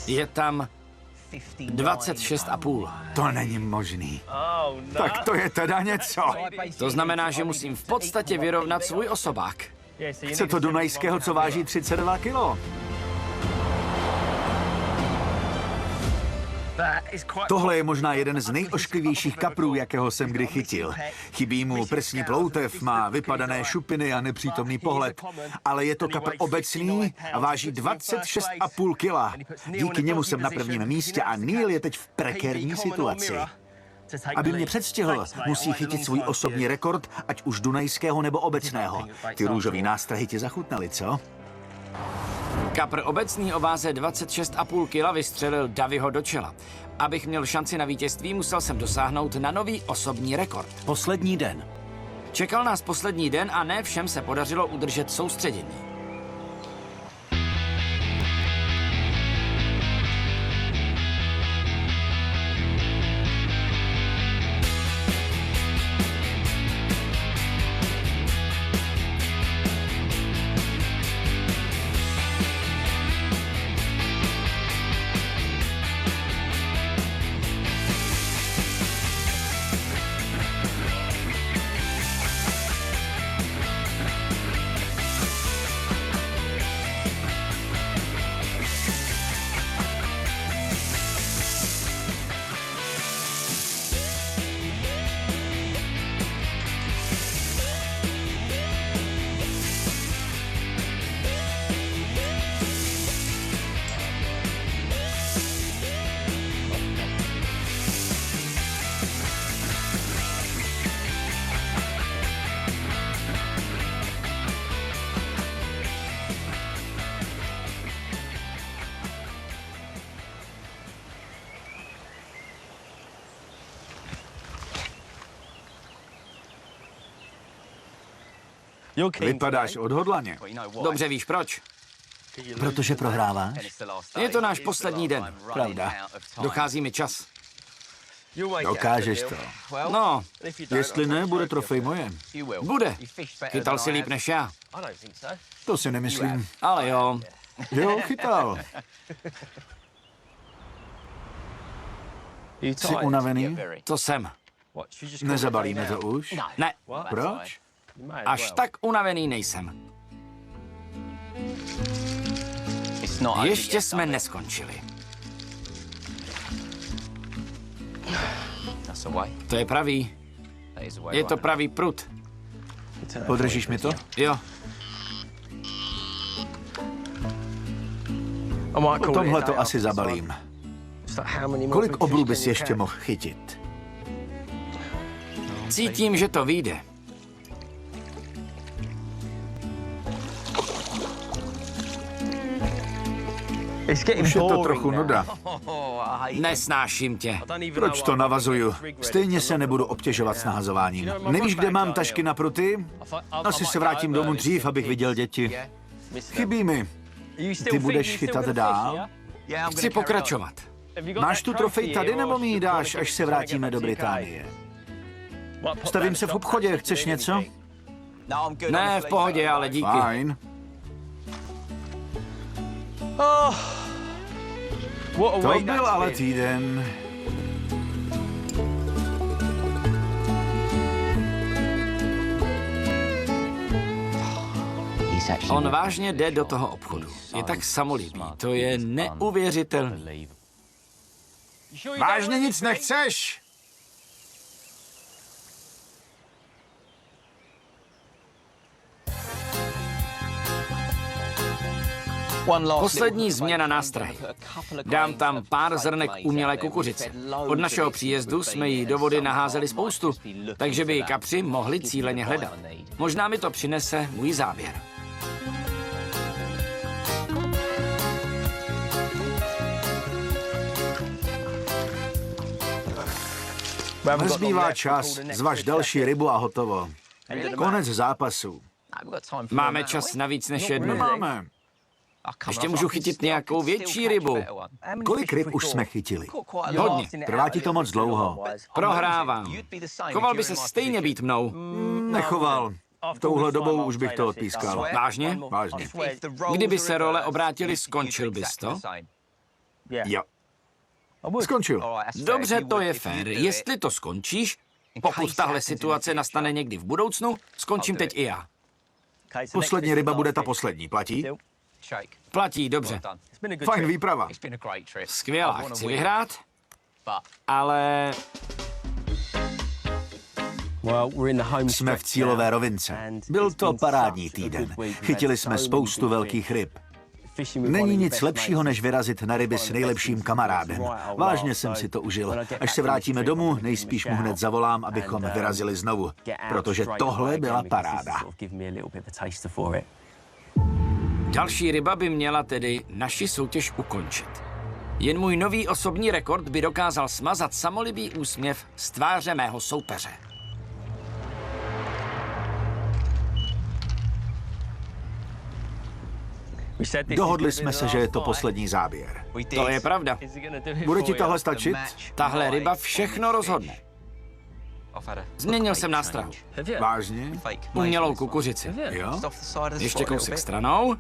Je tam 26,5. To není možný. Tak to je teda něco. To znamená, že musím v podstatě vyrovnat svůj osobák. Chce to dunajského, co váží 32 kilo. Tohle je možná jeden z nejošklivějších kaprů, jakého jsem kdy chytil. Chybí mu prsní ploutev, má vypadané šupiny a nepřítomný pohled. Ale je to kapr obecný a váží 26,5 kila. Díky němu jsem na prvním místě a Neil je teď v prekérní situaci. Aby mě předstihl, musí chytit svůj osobní rekord, ať už dunajského nebo obecného. Ty růžový nástrahy ti zachutnaly, co? Kapr obecný o váze 26,5 kg vystřelil Davyho do čela. Abych měl šanci na vítězství, musel jsem dosáhnout na nový osobní rekord. Poslední den. Čekal nás poslední den a ne všem se podařilo udržet soustředění. Vypadáš odhodlaně. Dobře víš proč? Protože prohráváš? Je to náš poslední den. Pravda. Dochází mi čas. Dokážeš to. No, Jestli ne, bude trofej moje. bude. Chytal si líp než já. To si nemyslím. Ale jo. Jo, chytal. Jsi unavený? To jsem. Nezabalíme to už? Ne. Proč? Až tak unavený nejsem. Ještě jsme neskončili. To je pravý. Je to pravý prut. Podržíš mi to? Jo. O tomhle to asi zabalím. Kolik obrů bys ještě mohl chytit? Cítím, že to vyjde. Už je to trochu nuda. Nesnáším tě. Proč to navazuju? Stejně se nebudu obtěžovat s nahazováním. Nevíš, kde mám tašky na pruty? Asi se vrátím domů dřív, abych viděl děti. Chybí mi. Ty budeš chytat dál? Chci pokračovat. Máš tu trofej tady, nebo mi ji dáš, až se vrátíme do Británie? Stavím se v obchodě, chceš něco? Ne, v pohodě, ale díky. Fajn. To byl ale týden. On vážně jde do toho obchodu. Je tak samolíbý. To je neuvěřitelný. Vážně nic nechceš? Poslední změna nástrahy. Dám tam pár zrnek umělé kukuřice. Od našeho příjezdu jsme ji do vody naházeli spoustu, takže by ji kapři mohli cíleně hledat. Možná mi to přinese můj záběr. Nezbývá čas, zvaž další rybu a hotovo. Konec zápasu. Máme čas na víc než jednu. Nemáme. Ještě můžu chytit nějakou větší rybu. Kolik ryb už jsme chytili? Hodně. Trvá ti to moc dlouho. Prohrávám. Choval by se stejně být mnou. Nechoval. Touhle dobou už bych to odpískal. Vážně? Vážně. Kdyby se role obrátily, skončil bys to? Jo. Skončil. Dobře, to je fér. Jestli to skončíš, pokud tahle situace nastane někdy v budoucnu, skončím teď i já. Poslední ryba bude ta poslední. Platí? Platí, dobře. Fajn výprava. Skvělá, chci vyhrát, ale... Jsme v cílové rovince. Byl to parádní týden. Chytili jsme spoustu velkých ryb. Není nic lepšího, než vyrazit na ryby s nejlepším kamarádem. Vážně jsem si to užil. Až se vrátíme domů, nejspíš mu hned zavolám, abychom vyrazili znovu. Protože tohle byla paráda. Další ryba by měla tedy naši soutěž ukončit. Jen můj nový osobní rekord by dokázal smazat samolibý úsměv z tváře mého soupeře. Dohodli jsme se, že je to poslední záběr. To je pravda. Bude ti tohle stačit? Tahle ryba všechno rozhodne. Změnil jsem nástrahu. Vážně? Umělou kukuřici. Jo? Ještě kousek stranou.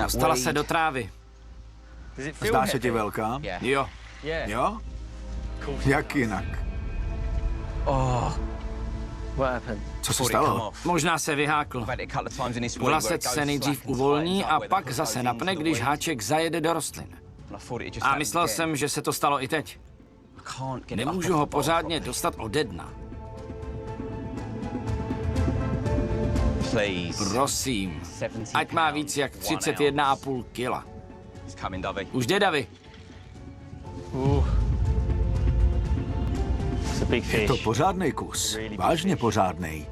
Dostala se do trávy. Zdá se ti velká? Jo. Jo? Jak jinak? Co se stalo? Možná se vyhákl. Vlasec se nejdřív uvolní a pak zase napne, když háček zajede do rostlin. A myslel jsem, že se to stalo i teď. Nemůžu ho pořádně dostat ode dna. Prosím, ať má víc jak 31,5 kila. Už jde, Davy. Je to pořádnej kus. Vážně pořádnej.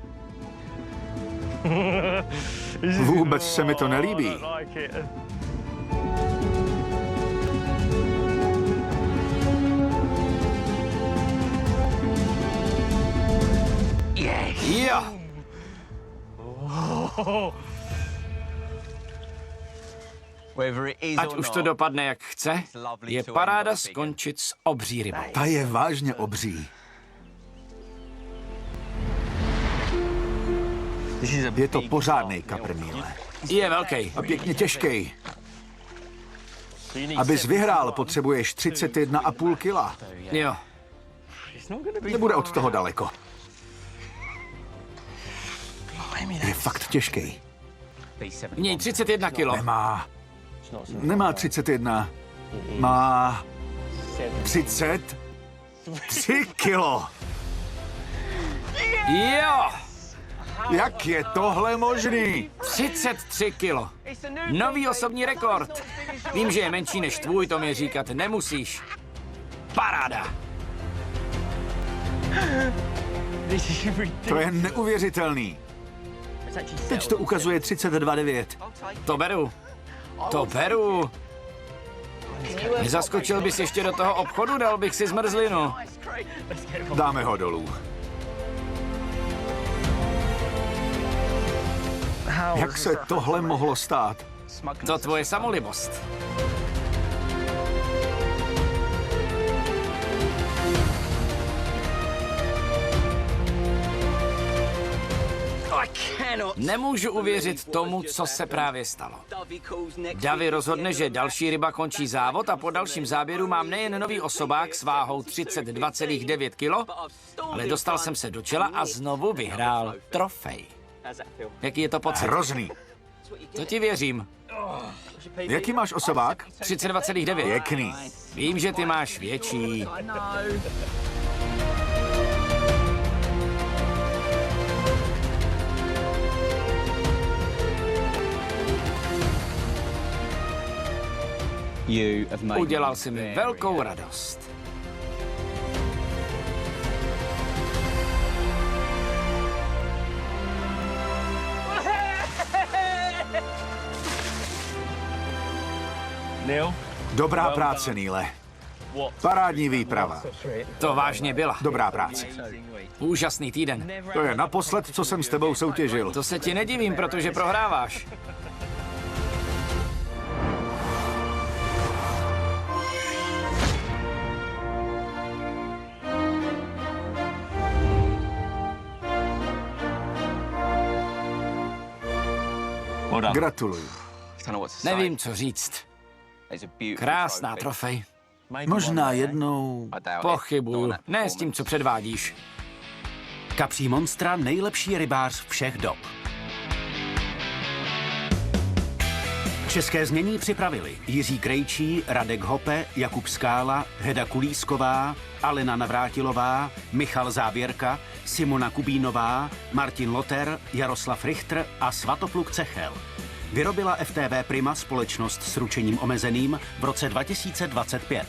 Vůbec se mi to nelíbí. Jo. Ať už to dopadne jak chce, je paráda skončit s obří rybou. Ta je vážně obří. Je to pořádnej kaprmíle. Je velký. A pěkně těžký. Abys vyhrál, potřebuješ 31,5 kila. Jo. Nebude od toho daleko. Je fakt těžký. Měj 31 kilo. Nemá 31. Má 33 kilo. Jo! Jak je tohle možný? 33 kilo. Nový osobní rekord. Vím, že je menší než tvůj, to mi říkat nemusíš. Paráda. To je neuvěřitelný. Teď to ukazuje 32,9. To beru. To beru. Nezaskočil bys ještě do toho obchodu, dal bych si zmrzlinu. Dáme ho dolů. Jak se tohle mohlo stát? To tvoje samolibost. Nemůžu uvěřit tomu, co se právě stalo. Davy rozhodne, že další ryba končí závod a po dalším záběru mám nejen nový osobák s váhou 32,9 kg, ale dostal jsem se do čela a znovu vyhrál trofej. Jaký je to pocit? Hrozný. To ti věřím. Jaký máš osobák? 32,9. Pěkný. Vím, že ty máš větší. Udělal si mi velkou radost. Dobrá práce, Neile. Parádní výprava. To vážně byla. Dobrá práce. Úžasný týden. To je naposled, co jsem s tebou soutěžil. To se ti nedivím, protože prohráváš. Gratuluju. Nevím, co říct. Krásná trofej. Možná jednou... Pochybuju. Ne s tím, co předvádíš. Capří Monstra, nejlepší rybář všech dob. České znění připravili Jiří Krejčí, Radek Hope, Jakub Skála, Heda Kulísková, Alena Navrátilová, Michal Závěrka, Simona Kubínová, Martin Loter, Jaroslav Richter a Svatopluk Cechel. Vyrobila FTV Prima, společnost s ručením omezeným, v roce 2025.